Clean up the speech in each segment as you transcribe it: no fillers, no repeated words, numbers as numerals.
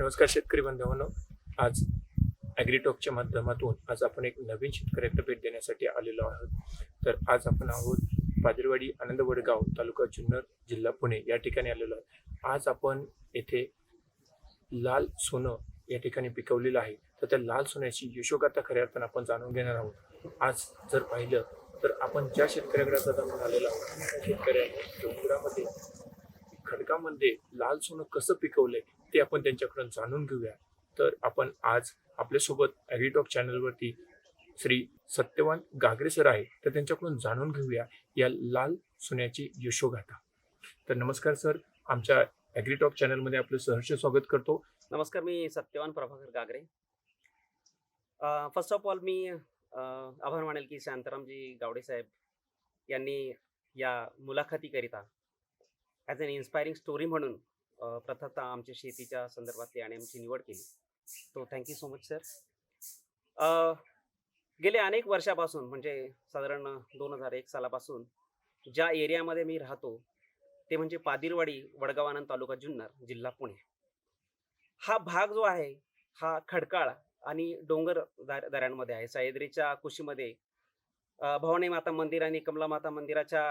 नमस्कार शेतकरी बांधवांनो, आज ॲग्रीटॉकच्या माध्यमातून आज आपण एक नवीन शेतकऱ्याला भेट देण्यासाठी आलेलो आहोत. तर आज आपण आहोत पादिरवाडी आनंद वडगाव तालुका जुन्नर जिल्हा पुणे या ठिकाणी आलेलो आहोत. आज आपण येथे लाल सोनं या ठिकाणी पिकवलेलं आहे. तर त्या लाल सोन्याची यशोगाथा खऱ्या अर्थानं आपण जाणून घेणार आहोत. आज जर पाहिलं तर आपण ज्या शेतकऱ्याकडे आता आपण आलेलो आहोत, त्या शेतकऱ्याने डोंगरामध्ये खडकामध्ये लाल सोनं कसं पिकवलंय ते आपण त्यांच्याकडून जाणून घेऊया. तर आपण आज आपल्यासोबत ॲग्रीटॉक चॅनलवरती श्री सत्यवान गागरे सर आहे, तर त्यांच्याकडून जाणून घेऊया या लाल सोन्याची यशोगाथा. तर नमस्कार सर, आमच्या ॲग्रीटॉक चॅनलमध्ये आपलं सहर्ष स्वागत करतो. नमस्कार, मी Satyavan Prabhakar Gagare. First of all मी आभार मानेल की शांतारामजी गावडे साहेब यांनी या मुलाखतीकरिता ॲज अन इन्स्पायरिंग स्टोरी म्हणून प्रथमतः आमच्या शेतीच्या संदर्भातली आणि आमची निवड केली. तो थँक्यू सो मच सर. गेले अनेक वर्षापासून म्हणजे साधारण 2001 सालापासून ज्या एरियामध्ये मी राहतो ते म्हणजे पादिरवाडी वडगाव आनंद तालुका जुन्नर जिल्हा पुणे. हा भाग जो आहे हा खडकाळ आणि डोंगर दऱ्यांमध्ये आहे. सह्याद्रीच्या कुशीमध्ये भवानी माता मंदिर आणि कमला माता मंदिराच्या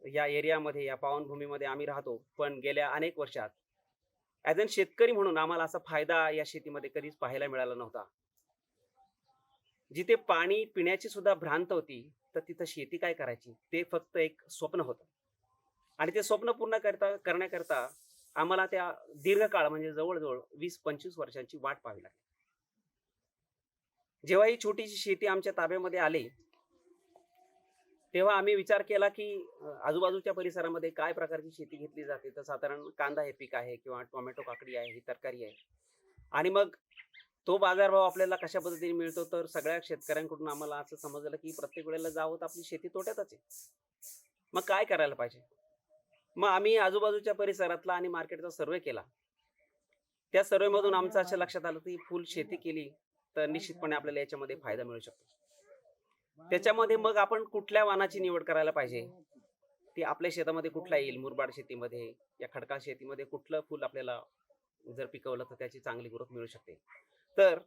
या एरियामध्ये, या पावनभूमीमध्ये आम्ही राहतो. पण गेल्या अनेक वर्षात ॲज अन शेतकरी म्हणून आम्हाला असा फायदा या शेतीमध्ये कधीच पाहायला मिळाला नव्हता. जिथे पाणी पिण्याची सुद्धा भ्रांत होती, तर तिथं शेती काय करायची ते फक्त एक स्वप्न होतं. आणि ते स्वप्न पूर्ण करण्याकरता आम्हाला त्या दीर्घकाळ म्हणजे जवळजवळ 20-25 वर्षांची वाट पाहावी लागली. जेव्हा ही छोटीशी शेती आमच्या ताब्यामध्ये आली, तेव्हा आम्ही विचार केला की आजूबाजूच्या परिसरामध्ये काय प्रकारची शेती घेतली जाते. तर साधारण कांदा हे पीक आहे किंवा टोमॅटो, काकडी आहे, ही तरकारी आहे. आणि मग तो बाजारभाव आपल्याला कशा पद्धतीने मिळतो, तर सगळ्या शेतकऱ्यांकडून आम्हाला असं समजलं की प्रत्येक वेळेला जावं तर आपली शेती तोट्यातच आहे. मग काय करायला पाहिजे? मग आम्ही आजूबाजूच्या परिसरातला आणि मार्केटचा सर्वे केला. त्या सर्वेमधून आमचं असं लक्षात आलं की फुल शेती केली तर निश्चितपणे आपल्याला याच्यामध्ये फायदा मिळू शकतो. त्याच्यामध्ये मग आपण कुठल्या वाणाची निवड करायला पाहिजे, ती आपल्या शेतामध्ये कुठला येईल, मुरबाड शेतीमध्ये या खडकाळ शेतीमध्ये कुठलं फुल आपल्याला जर पिकवलं तर त्याची चांगली ग्रोथ मिळू शकते. तर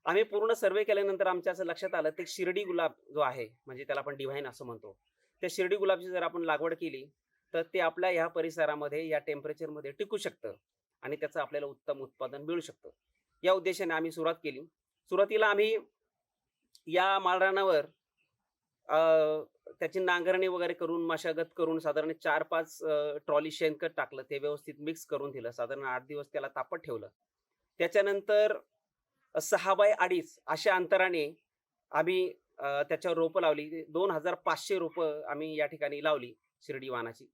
आम्ही पूर्ण सर्वे केल्यानंतर आमच्या असं लक्षात आलं ते शिर्डी गुलाब जो आहे, म्हणजे त्याला आपण डिव्हाइन असं म्हणतो, त्या शिर्डी गुलाबची जर आपण लागवड केली तर ते आपल्या ह्या परिसरामध्ये या टेम्परेचरमध्ये टिकू शकतं आणि त्याचं आपल्याला उत्तम उत्पादन मिळू शकतं. या उद्देशाने आम्ही सुरुवात केली. सुरुवातीला आम्ही या माळरानावर त्याची नांगरणी वगैरे करून, मशागत करून साधारण 4-5 ट्रॉली शेणखत टाकलं. ते व्यवस्थित मिक्स करून दिलं. साधारण 8 दिवस त्याला तापत ठेवलं. त्याच्यानंतर 6 बाय 2.5 अशा अंतराने आम्ही त्याच्यावर रोपं लावली. 2500 रोपं आम्ही या ठिकाणी लावली शिर्डी वाणाची.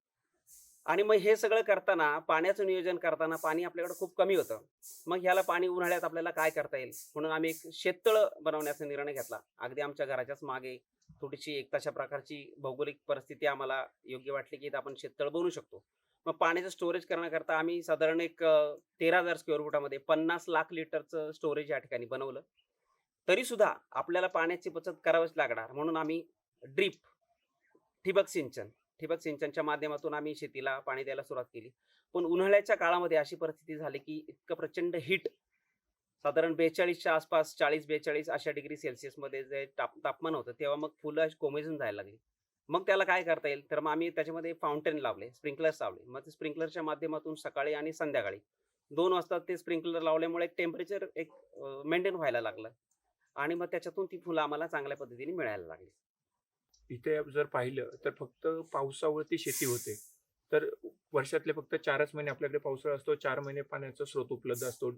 आणि मग हे सगळं करताना, पाण्याचं नियोजन करताना पाणी आपल्याकडे खूप कमी होतं. मग ह्याला पाणी उन्हाळ्यात आपल्याला काय करता येईल, म्हणून आम्ही एक शेततळं बनवण्याचा निर्णय घेतला. अगदी आमच्या घराच्याच मागे थोडीशी एक तशा प्रकारची भौगोलिक परिस्थिती आम्हाला योग्य वाटली की आपण शेततळ बनवू शकतो. मग पाण्याचं स्टोरेज करण्याकरता आम्ही साधारण एक 13,000 स्क्वेअर फुटामध्ये 50 लाख लिटरचं स्टोरेज या ठिकाणी बनवलं. तरी सुद्धा आपल्याला पाण्याची बचत करावीच लागणार, म्हणून आम्ही ड्रीप ठिबक सिंचनच्या माध्यमातून आम्ही शेतीला पाणी द्यायला सुरुवात केली. पण उन्हाळ्याच्या काळामध्ये अशी परिस्थिती झाली की इतकं प्रचंड हीट, साधारण 42च्या आसपास, 40-42 अशा डिग्री सेल्सिअसमध्ये जे तापमान होतं, तेव्हा मग फुलं कोमेजून जायला लागली. मग त्याला काय करता येईल, तर मग आम्ही त्याच्यामध्ये फाउंटेन लावले, स्प्रिंकलर्स लावले. मग ते स्प्रिंकलरच्या माध्यमातून सकाळी आणि संध्याकाळी 2 वाजता ते स्प्रिंकलर लावल्यामुळे टेम्परेचर एक मेंटेन व्हायला लागलं आणि मग त्याच्यातून ती फुलं आम्हाला चांगल्या पद्धतीने मिळायला लागली. इथे जर पाहिलं तर फक्त पावसावरती शेती होते. तर वर्षातले फक्त 4च महिने आपल्याकडे पावसाळा असतो. 4 महिने पाण्याचा स्रोत उपलब्ध असतो.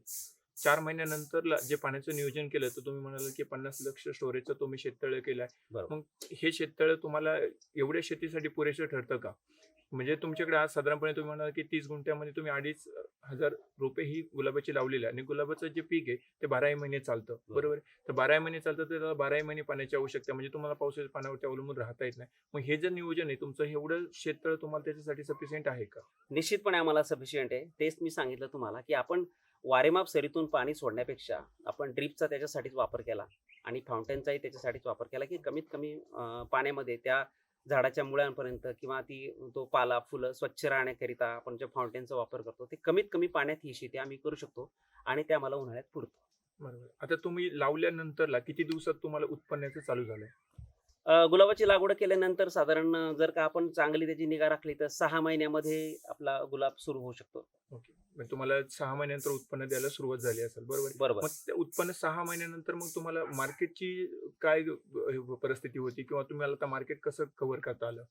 4 महिन्यानंतर जे पाण्याचं नियोजन केलं, तर तुम्ही म्हणालात की 50 लक्ष स्टोरेजचं तुम्ही शेततळं केलं आहे. बरोबर. मग हे शेततळं तुम्हाला एवढ्या शेतीसाठी पुरेसं ठरतं का? म्हणजे तुमच्याकडे आज साधारणपणे तुम्ही म्हणाल की 30 गुंठ्यामध्ये तुम्ही 2,500 रोपे ही गुलाबाची लावलेली आहे आणि गुलाबाचं जे पीक आहे ते 12ही महिने चालतं, बरोबर आहे? तर 12ही महिने चालतं, तर त्याला 12ही महिने पाण्याची आवश्यकता, म्हणजे तुम्हाला पावसाच्या पाण्यावरती अवलंबून राहता येत नाही. मग हे जे नियोजन आहे तुमचं, एवढं शेततळ तुम्हाला त्याच्यासाठी सफिशियंट आहे का? निश्चितपणे आम्हाला सफिशियंट आहे. तेच मी सांगितलं तुम्हाला की आपण वारेमाप सरीतून पाणी सोडण्यापेक्षा आपण ड्रीपचा त्याच्यासाठीच वापर केला आणि फाउंटेनचाही त्याच्यासाठीच वापर केला की कमीत कमी पाण्यामध्ये त्या झाडाच्या मुळांपर्यंत किंवा तो पाला फुलं स्वच्छ राहण्याकरिता आपण जे फाउंटेनचा वापर करतो ते कमीत कमी पाण्यात ही शेती आम्ही करू शकतो आणि ते आम्हाला उन्हाळ्यात पुरतो. बरोबर. आता तुम्ही लावल्यानंतरला किती दिवसात तुम्हाला उत्पन्नाचं चालू झालं? गुलाबाची लागवड केल्यानंतर साधारण जर का आपण चांगली त्याची निगा राखली तर 6 महिन्यामध्ये आपला गुलाब सुरू होऊ शकतो. ओके. मग तुम्हाला 6 महिन्यानंतर उत्पन्न द्यायला सुरुवात झाली असेल, बरोबर आहे? बरोबर. मग ते उत्पन्न 6 महिन्यानंतर मग तुम्हाला मार्केटची काय परिस्थिती होती किंवा तुम्हाला आता मार्केट कसं कव्हर करता आलं?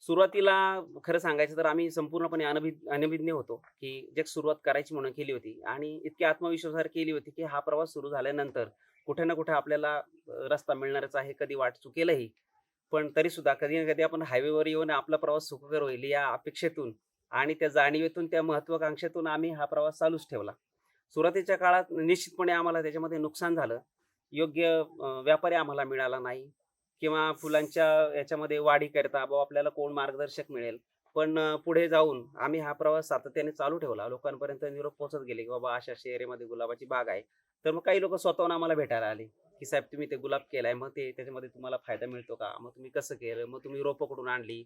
सुरुवातीला खरं सांगायचं तर आम्ही संपूर्णपणे अनभिज्ञ होतो, की जे सुरुवात करायची म्हणून केली होती आणि इतकी आत्मविश्वासावर केली होती, की हा प्रवास सुरू झाल्यानंतर कुठे ना कुठे आपल्याला रस्ता मिळणारच आहे. कधी वाट चुकेलही, पण तरी सुद्धा कधी ना कधी आपण हायवेवर येऊन आपला प्रवास सुखकर होईल या अपेक्षेतून आणि त्या जाणीवेतून, त्या महत्वाकांक्षेतून आम्ही हा प्रवास चालूच ठेवला. सुरुवातीच्या काळात निश्चितपणे आम्हाला त्याच्यामध्ये नुकसान झालं. योग्य व्यापारी आम्हाला मिळाला नाही किंवा फुलांच्या याच्यामध्ये वाढीकरिता आपल्याला कोण मार्गदर्शक मिळेल. पण पुढे जाऊन आम्ही हा प्रवास सातत्याने चालू ठेवला. लोकांपर्यंत निरोप पोहोचत गेले, की बाबा अशा एरियामध्ये गुलाबाची बाग आहे. तर मग काही लोकं स्वतःहून आम्हाला भेटायला आले, की साहेब तुम्ही ते गुलाब केलाय, मग ते त्याच्यामध्ये तुम्हाला फायदा मिळतो का? मग तुम्ही कसं केलं? मग तुम्ही रोपं कुठून आणली?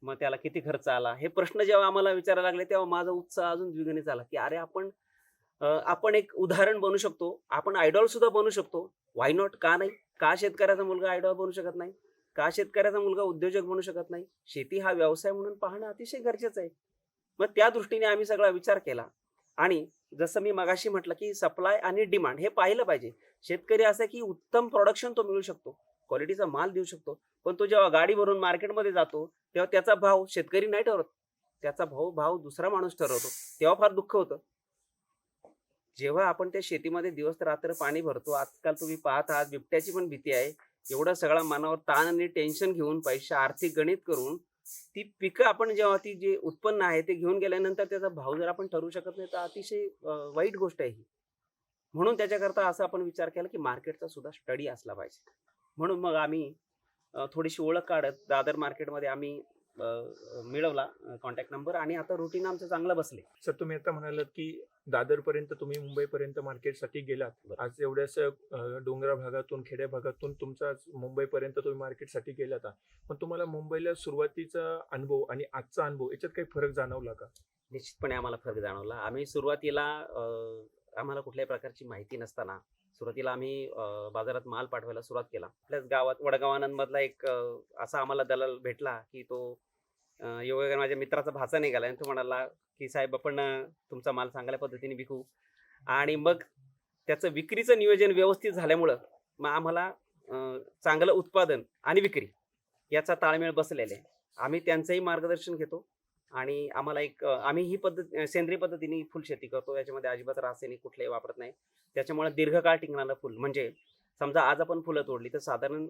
मग त्याला किती खर्च आला? हे प्रश्न जेव्हा आम्हाला विचारायला लागले, तेव्हा माझा उत्साह अजून द्विगुणित झाला, की अरे आपण एक उदाहरण बनू शकतो. आपण आयडॉल सुद्धा बनू शकतो. व्हाय नॉट? का नाही? का शेतकऱ्याचा मुलगा आयडॉल बनू शकत नाही? का शेतकऱ्याचा मुलगा उद्योजक बनू शकत नाही? शेती हा व्यवसाय म्हणून पाहणं अतिशय गरजेचं आहे. मग त्या दृष्टीने आम्ही सगळा विचार केला आणि जसं मी मगाशी म्हटलं, की सप्लाय आणि डिमांड हे पाहिलं पाहिजे. शेतकरी असा की उत्तम प्रोडक्शन तो मिळू शकतो, क्वालिटीचा माल देऊ शकतो. पण तो जेव्हा गाडी भरून मार्केटमध्ये जातो, तेव्हा त्याचा भाव शेतकरी नाही ठरवत. त्याचा भाव दुसरा माणूस ठरवतो. तेव्हा फार दुःख होतं. जेव्हा आपण त्या शेतीमध्ये दिवस रात्र पाणी भरतो, आजकाल तुम्ही पाहत आहात बिबट्याची पण भीती आहे. एवढा सगळा मनावर ताण आणि टेन्शन घेऊन पैसे आर्थिक गणित करून ती पिकं आपण जेव्हा ती जे उत्पन्न आहे ते घेऊन गेल्यानंतर त्याचा भाव जर आपण ठरवू शकत नाही तर अतिशय वाईट गोष्ट आहे ही. म्हणून त्याच्याकरता असा आपण विचार केला की मार्केटचा सुद्धा स्टडी असला पाहिजे. म्हणून मग आम्ही थोडीशी ओळख काढत दादर मार्केटमध्ये आम्ही मिळवला कॉन्टॅक्ट नंबर आणि आता रुटीन आमचं चांगलं बसले. सर, तुम्ही आता म्हणालात की दादरपर्यंत तुम्ही मुंबईपर्यंत मार्केटसाठी गेलात. बरं. आज एवढ्याच डोंगराळ भागातून, खेड्या भागातून तुमचा आज मुंबईपर्यंत तुम्ही मार्केटसाठी गेलात. पण तुम्हाला मुंबईला सुरुवातीचा अनुभव आणि आजचा अनुभव याच्यात काही फरक जाणवला का? निश्चितपणे आम्हाला फरक जाणवला. आम्ही सुरुवातीला आम्हाला कुठल्याही प्रकारची माहिती नसताना सुरुवातीला आम्ही बाजारात माल पाठवायला सुरुवात केला. आपल्याच गावात वडगाव आनंदमधला एक असा आम्हाला दलाल भेटला, की तो योगायोगाने माझ्या मित्राचा भाचा निघाला आणि तो म्हणाला, की साहेब आपण तुमचा माल चांगल्या पद्धतीने विकू. आणि मग त्याचं विक्रीचं नियोजन व्यवस्थित झाल्यामुळं मग आम्हाला चांगलं उत्पादन आणि विक्री याचा ताळमेळ बसलेला आहे. आम्ही त्यांचंही मार्गदर्शन घेतो आणि आम्हाला आम्ही ही पद्धत सेंद्रिय पद्धतीने फुलशेती करतो. याच्यामध्ये अजिबात रासायनिक कुठलेही वापरत नाही. त्याच्यामुळे दीर्घकाळ टिकणारं फुल म्हणजे समजा आज आपण फुलं तोडली तर साधारण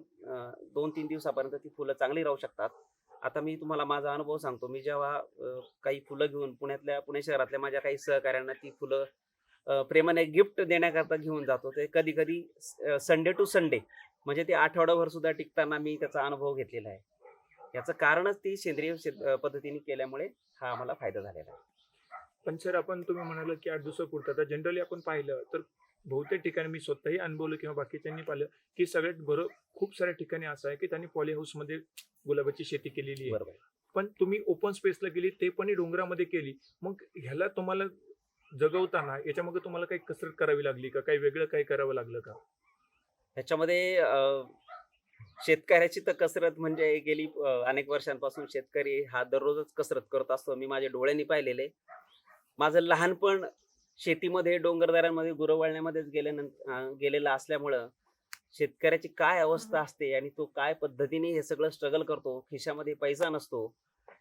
2-3 दिवसापर्यंत ती फुलं चांगली राहू शकतात. आता मी तुम्हाला माझा अनुभव सांगतो. मी जेव्हा काही फुलं घेऊन पुणे शहरातल्या माझ्या काही सहकाऱ्यांना ती फुलं प्रेमाने गिफ्ट देण्याकरता घेऊन जातो. ते कधी-कधी संडे टू संडे म्हणजे ते आठवडाभर सुद्धा टिकताना मी त्याचा अनुभव घेतलेला आहे. याचं कारणच ती सेंद्रिय पद्धतीने केल्यामुळे हा आम्हाला फायदा झालेला आहे. पण सर, तुम्ही म्हणाला की 8 दिवसापुरतं. आता जनरली आपण पाहिलं तर बहुतेक ठिकाणी मी स्वतःही अनुभवलं किंवा बाकीच्यांनी पाहिलं की सगळ्यात खूप साऱ्या ठिकाणी असं आहे की त्यांनी पॉली हाऊसमध्ये गुलाबाची शेती केलेली आहे. बरोबर. पण तुम्ही ओपन स्पेसला गेली, ते पण डोंगरामध्ये केली. मग ह्याला तुम्हाला जगवताना याच्यामध्ये तुम्हाला काही कसरत करावी लागली का? काही वेगळं काही करावं लागलं का? ह्याच्यामध्ये शेतकऱ्याची तर कसरत म्हणजे गेली अनेक वर्षांपासून शेतकरी हा दररोजच कसरत करत असतो. मी माझ्या डोळ्यांनी पाहिलेले. माझं लहानपण शेतीमध्ये डोंगरदऱ्यांमध्ये गुरवळण्यामध्येच गेलेलं असल्यामुळं शेतकऱ्याची काय अवस्था असते आणि तो काय पद्धतीने हे सगळं स्ट्रगल करतो. खिशामध्ये पैसा नसतो.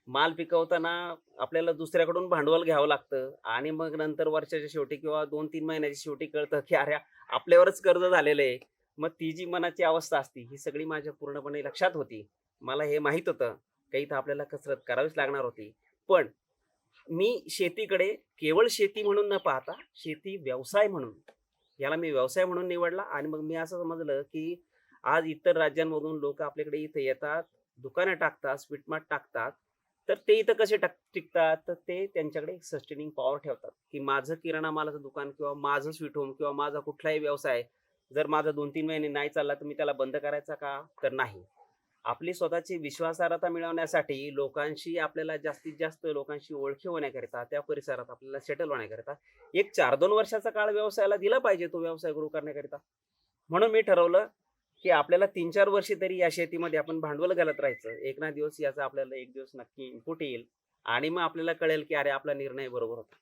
माल पिकवताना आपल्याला दुसऱ्याकडून भांडवल घ्यावं लागतं आणि मग नंतर वर्षाच्या शेवटी किंवा 2-3 महिन्याच्या शेवटी कळतं की अरे आपल्यावरच कर्ज झालेलं आहे. मग ती जी मनाची अवस्था असती ही सगळी माझ्या पूर्णपणे लक्षात होती. मला हे माहीत होतं काही तर आपल्याला कसरत करावीच लागणार होती. पण मी शेतीकडे केवळ शेती म्हणून न पाहता शेती व्यवसाय म्हणून याला मी व्यवसाय म्हणून निवडला आणि मग मी असं समजलं की आज इतर राज्यांमधून लोक आपल्याकडे इथे येतात, दुकानं टाकतात, स्वीट मार्ट टाकतात. तर ते इथं कसे टिकतात? तर ते त्यांच्याकडे एक सस्टेनिंग पॉवर ठेवतात की माझं किराणा मालाचं दुकान किंवा माझं स्वीट होम किंवा माझा कुठलाही व्यवसाय जर माझा 2-3 महिने नाही चालला तर मी त्याला बंद करायचा का? तर नाही. आपली स्वतःची विश्वासार्हता मिळवण्यासाठी लोकांशी आपल्याला जास्तीत जास्त लोकांशी ओळखी होण्याकरिता त्या परिसरात आपल्याला सेटल होण्याकरिता एक 4-2 वर्षाचा काळ व्यवसायाला दिला पाहिजे तो व्यवसाय ग्रो करण्याकरिता. म्हणून मी ठरवलं की आपल्याला 3-4 वर्षे तरी या शेतीमध्ये आपण भांडवल घालत राहायचं. एक ना दिवस याचा आपल्याला एक दिवस नक्की इनपुट येईल आणि मग आपल्याला कळेल की अरे आपला निर्णय बरोबर होता.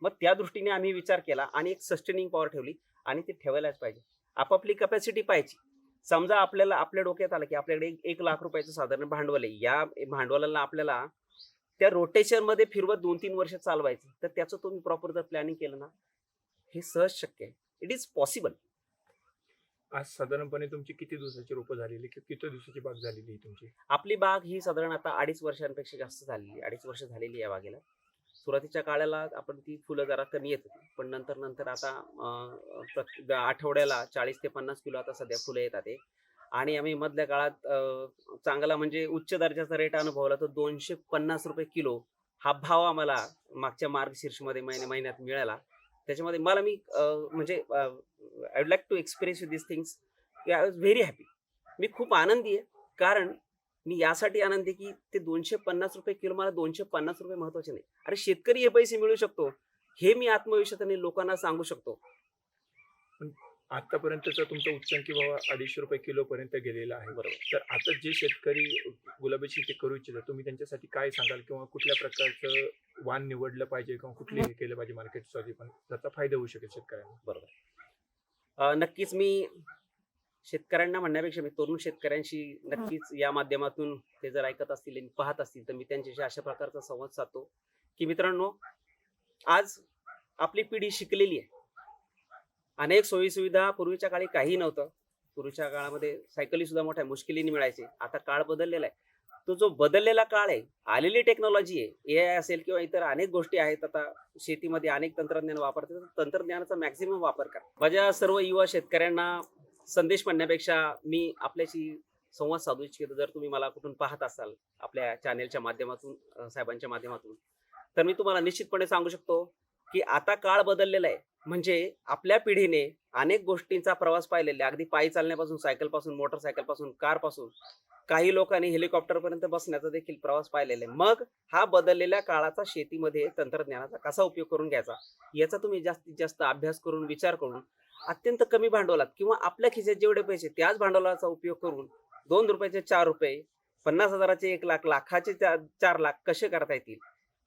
मग त्या दृष्टीने आम्ही विचार केला आणि एक सस्टेनिंग पॉवर ठेवली आणि ती ठेवायलाच पाहिजे. आपापली कॅपॅसिटी पाहायची. समजा आपल्याला आपल्या डोक्यात आलं की आपल्याकडे 1 लाख रुपयाचं साधारण भांडवल आहे. या भांडवलाला आपल्याला त्या रोटेशनमध्ये फिरवत 2-3 वर्ष चालवायचं. तर त्याचं तुम्ही प्रॉपर जर प्लॅनिंग केलं ना, हे सहज शक्य आहे. It is possible. आज साधारणपणे तुमची किती दिवसाची रोपं झालेली किती दिवसाची बाग झालेली आहे तुमची? आपली बाग ही साधारण आता 2.5 वर्षांपेक्षा जास्त झालेली, 2.5 वर्ष झालेली आहे बागेला. सुरुवातीच्या काळाला आपण ती फुलं जरा कमी येत होती, पण नंतर आता आठवड्याला 40 ते 50 किलो आता सध्या फुलं येतात आहे. आणि आम्ही मधल्या काळात चांगला म्हणजे उच्च दर्जाचा रेट अनुभवला तर ₹250 किलो हा भाव आम्हाला मागच्या मार्गशीर्षमध्ये महिन्यात मिळाला. त्याच्यामध्ये मला मी म्हणजे I would like to express with this things. I was very happy. मी खूप आनंदी आहे, कारण मी यासाठी आनंदी आहे की ते ₹250 किलो मला ₹250 महत्वाचे नाही. अरे शेतकरी हे पैसे मिळू शकतो, हे मी आत्मविश्वासाने लोकांना सांगू शकतो. आतापर्यंतचा तुमचा उच्चांकी भाव ₹250 किलो पर्यंत गेलेला आहे. बरोबर. तर आता जे शेतकरी गुलाबी शेती करू इच्छितात तुम्ही त्यांच्यासाठी काय सांगाल किंवा कुठल्या प्रकारचं वाण निवडलं पाहिजे किंवा कुठले हे केलं पाहिजे मार्केटसाठी पण त्याचा फायदा होऊ शकेल शेतकऱ्यांना? बरोबर. नक्कीच मी शेतकऱ्यांना म्हणण्यापेक्षा मी तरुण शेतकऱ्यांशी नक्कीच या माध्यमातून ते जर ऐकत असतील आणि पाहत असतील तर मी त्यांच्याशी अशा प्रकारचा संवाद साधतो की मित्रांनो, आज आपली पिढी शिकलेली आहे. अनेक सोयीसुविधा पूर्वीच्या काळी काही नव्हतं. पूर्वीच्या काळामध्ये सायकली सुद्धा मोठ्या मुश्किलीने मिळायचे. आता काळ बदललेला आहे. तो जो बदललेला काळ आहे, आलेली टेक्नॉलॉजी आहे, AI असेल किंवा इतर अनेक गोष्टी आहेत. आता शेतीमध्ये अनेक तंत्रज्ञान वापरतात. तर तंत्रज्ञानाचा मॅक्झिमम वापर करा. माझ्या सर्व युवा शेतकऱ्यांना संदेश म्हणण्यापेक्षा मी आपल्याशी संवाद साधू इच्छितो. जर तुम्ही मला कुठून पाहत असाल आपल्या चॅनेलच्या माध्यमातून, साहेबांच्या माध्यमातून, तर मी तुम्हाला निश्चितपणे सांगू शकतो की आता काळ बदललेला आहे. म्हणजे आपल्या पिढीने अनेक गोष्टींचा प्रवास पाहिलेला आहे. अगदी पायी चालण्यापासून, सायकलपासून, मोटरसायकलपासून, कारपासून, काही लोकांनी हेलिकॉप्टरपर्यंत बसण्याचा देखील प्रवास पाहिलेला आहे. मग हा बदललेल्या काळाचा शेतीमध्ये तंत्रज्ञानाचा कसा उपयोग करून घ्यायचा, याचा तुम्ही जास्तीत जास्त अभ्यास करून, विचार करून, अत्यंत कमी भांडवलात किंवा आपल्या खिशात जेवढे पैसे त्याच भांडवलाचा उपयोग करून ₹2चे ₹4, 50,000चे 1 लाख, लाखाचे 4 लाख कसे करता येतील,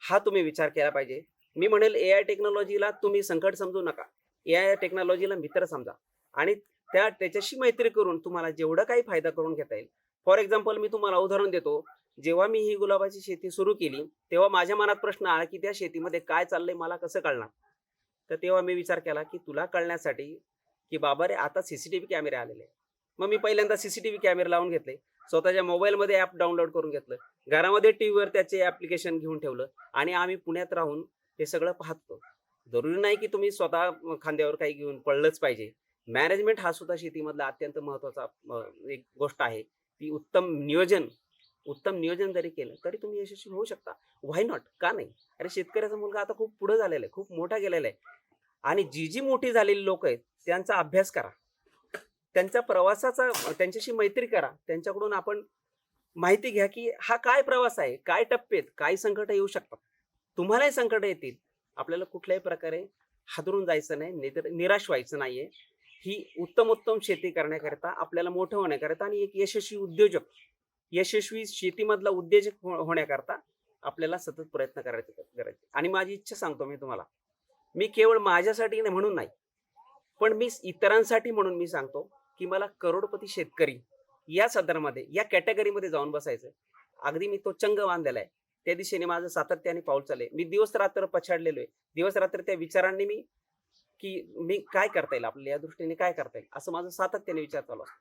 हा तुम्ही विचार केला पाहिजे. मी म्हणेल AI टेक्नॉलॉजीला तुम्ही संकट समजू नका. AI टेक्नॉलॉजीला मित्र समजा आणि त्याच्याशी मैत्री करून तुम्हाला जेवढा काही फायदा करून घेता येईल. फॉर एक्झाम्पल मी तुम्हाला उदाहरण देतो. जेव्हा मी ही गुलाबाची शेती सुरू केली, तेव्हा माझ्या मनात प्रश्न आला की त्या शेतीमध्ये काय चाललंय मला कसं कळणार? तर तेव्हा मी विचार केला की तुला कळण्यासाठी की बाबा रे, आता CCTV कॅमेरे आलेले आहेत. मग मी पहिल्यांदा CCTV कॅमेरे लावून घेतले. स्वतःच्या मोबाईलमध्ये ॲप डाउनलोड करून घेतलं. घरामध्ये टीव्हीवर त्याचे ॲप्लिकेशन घेऊन ठेवलं आणि आम्ही पुण्यात राहून हे सगळं पाहतो. जरुरी नाही की तुम्ही स्वतः खांद्यावर काही घेऊन पळलंच पाहिजे. मॅनेजमेंट हा सुद्धा शेतीमधला अत्यंत महत्त्वाचा एक गोष्ट आहे. ती उत्तम नियोजन जरी केलं तरी तुम्ही यशस्वी होऊ शकता. व्हाय नॉट? का नाही? अरे शेतकऱ्याचा मुलगा आता खूप पुढे झालेला आहे, खूप मोठा गेलेला आहे. आणि जी मोठी झालेली लोक आहेत त्यांचा अभ्यास करा. त्यांच्या प्रवासाचा त्यांच्याशी मैत्री करा. त्यांच्याकडून आपण माहिती घ्या की हा काय प्रवास आहे, काय टप्पे आहेत, काय संकट येऊ शकतात. तुम्हालाही संकट येतील. आपल्याला कुठल्याही प्रकारे हादरून जायचं नाही, निराश व्हायचं नाहीये. ही उत्तम शेती करण्याकरिता, आपल्याला मोठं होण्याकरिता आणि एक यशस्वी उद्योजक, यशस्वी शेतीमधला उद्योजक होण्याकरता आपल्याला सतत प्रयत्न करायचे. आणि माझी इच्छा सांगतो मी तुम्हाला, मी केवळ माझ्यासाठी नाही म्हणून नाही, पण मी इतरांसाठी म्हणून मी सांगतो की मला करोडपती शेतकरी या सदरामध्ये, या कॅटेगरीमध्ये जाऊन बसायचं. अगदी मी तो चंग बांधलेला आहे. त्या दिशेने माझं सातत्याने पाऊल चाललंय. मी दिवस रात्र पछाडलेलो आहे. दिवस रात्र त्या विचारांनी मी काय करता येईल आपल्याला, या दृष्टीने काय करता येईल, असं माझं सातत्याने विचार चालू असतो.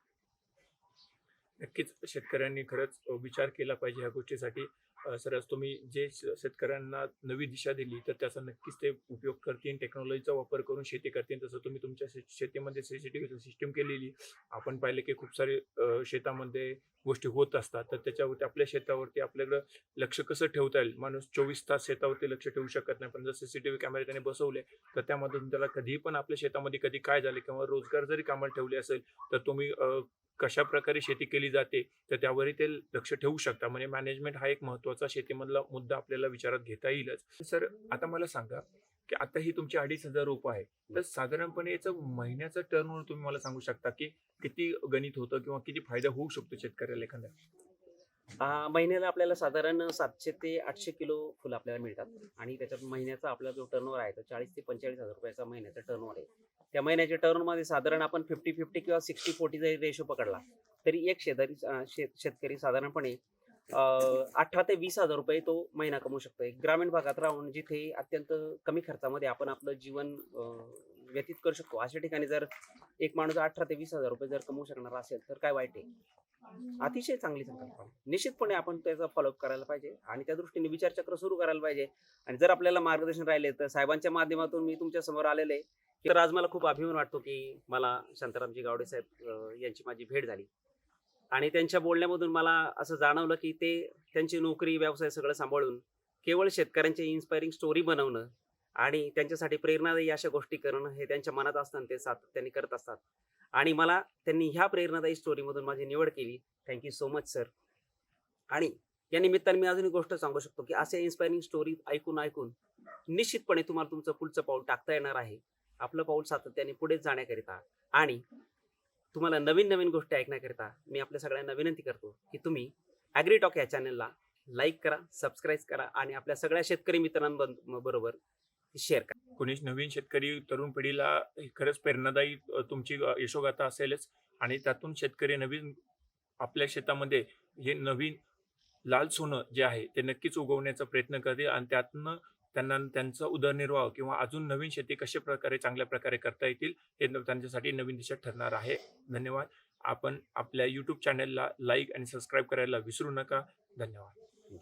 नक्कीच शेतकऱ्यांनी खरंच विचार केला पाहिजे ह्या गोष्टीसाठी. सरच तुम्ही जे शेतकऱ्यांना नवी दिशा दिली तर त्याचा नक्कीच ते उपयोग करतील, टेक्नॉलॉजीचा वापर करून शेती करतील. तसं तुम्ही तुमच्या शेतीमध्ये CCTV सिस्टीम केलेली. आपण पाहिलं की खूप सारे शेतामध्ये गोष्टी होत असतात, तर त्याच्यावरती आपल्या शेतावरती आपल्याला लक्ष कसं ठेवता येईल. माणूस 24 तास शेतावरती लक्ष ठेवू शकत नाही, पण जर CCTV कॅमेरे त्याने बसवले तर त्यामधून त्याला कधीही पण आपल्या शेतामध्ये कधी काय झाले किंवा रोजगार जरी कामाला ठेवले असेल तर तुम्ही कशा प्रकारे शेती केली जाते तर त्यावरही ते लक्ष ठेवू शकता. म्हणजे मॅनेजमेंट हा एक महत्त्वाचा शेतीमधला मुद्दा आपल्याला विचारात घेता येईलच. सर आता मला सांगा की आता ही तुमची 2,500 रोपं आहे. तर साधारणपणे याचं महिन्याचं टर्नओव्हर तुम्ही मला सांगू शकता की किती गणित होतं किंवा किती फायदा होऊ शकतो शेतकऱ्याला एखाद्या? महिन्याला आपल्याला साधारण 700 ते 800 किलो फुलं आपल्याला मिळतात आणि त्याच्यात महिन्याचा आपला जो टर्नओव्हर आहे तो 40 ते 45,000 रुपयाचा महिन्याचा टर्नओव्हर आहे. त्या महिन्याच्या टर्नमध्ये साधारण आपण 50-50 किंवा 60-40 जरी रेशो पकडला तरी एक शेतकरी साधारणपणे 18 ते 20,000 रुपये तो महिना कमवू शकतो. एक ग्रामीण भागात राहून जिथे अत्यंत कमी खर्चामध्ये आपण आपलं जीवन व्यतीत करू शकतो अशा ठिकाणी जर एक माणूस 18 ते 20,000 रुपये जर कमवू शकणार असेल तर काय वाईट आहे. अतिशय चांगली संकल्पना आहे. निश्चितपणे आपण त्याचा फॉलोअप करायला पाहिजे आणि त्या दृष्टीने विचारचक्र सुरू करायला पाहिजे. आणि जर आपल्याला मार्गदर्शन राहिले तर साहेबांच्या माध्यमातून मी तुमच्या समोर आलेले आहे. तर आज मला खूप अभिमान वाटतो की मला शांतारामजी गावडे साहेब यांची माझी भेट झाली आणि त्यांच्या बोलण्यामधून मला असं जाणवलं की ते त्यांची नोकरी व्यवसाय सगळं सांभाळून केवळ शेतकऱ्यांची इन्स्पायरिंग स्टोरी बनवणं आणि त्यांच्यासाठी प्रेरणादायी अशा गोष्टी करणं हे त्यांच्या मनात असताना ते सातत्याने करत असतात आणि मला त्यांनी ह्या प्रेरणादायी स्टोरीमधून माझी निवड केली. Thank you so much sir. आणि या निमित्ताने मी अजून एक गोष्ट सांगू शकतो की असे इन्स्पायरिंग स्टोरी ऐकून निश्चितपणे तुम्हाला तुमचं पुढचं पाऊल टाकता येणार आहे. आपलं पाऊल सातत्याने पुढे जाण्याकरिता आणि तुम्हाला नवीन नवीन गोष्टी ऐकण्याकरिता मी आपल्या सगळ्यांना विनंती करतो की तुम्ही ॲग्रीटॉक या चॅनलला लाईक करा, सबस्क्राईब करा आणि आपल्या सगळ्या शेतकरी मित्रांबरोबर शेअर करा. कोणी नवीन शेतकरी तरुण पिढीला खरंच प्रेरणादायी तुमची यशोगाथा असेलच आणि त्यातून शेतकरी नवीन आपल्या शेतामध्ये हे नवीन लाल सोनं जे आहे ते नक्कीच उगवण्याचा प्रयत्न करतील आणि त्यातनं त्यांना त्यांचा उदरनिर्वाह किंवा अजून नवीन शेती कशा प्रकारे चांगल्या प्रकारे करता येतील हे त्यांच्यासाठी नवीन दिशा ठरणार आहे. धन्यवाद. आपण आपल्या यूट्यूब चॅनलला लाईक आणि सबस्क्राईब करायला विसरू नका. धन्यवाद.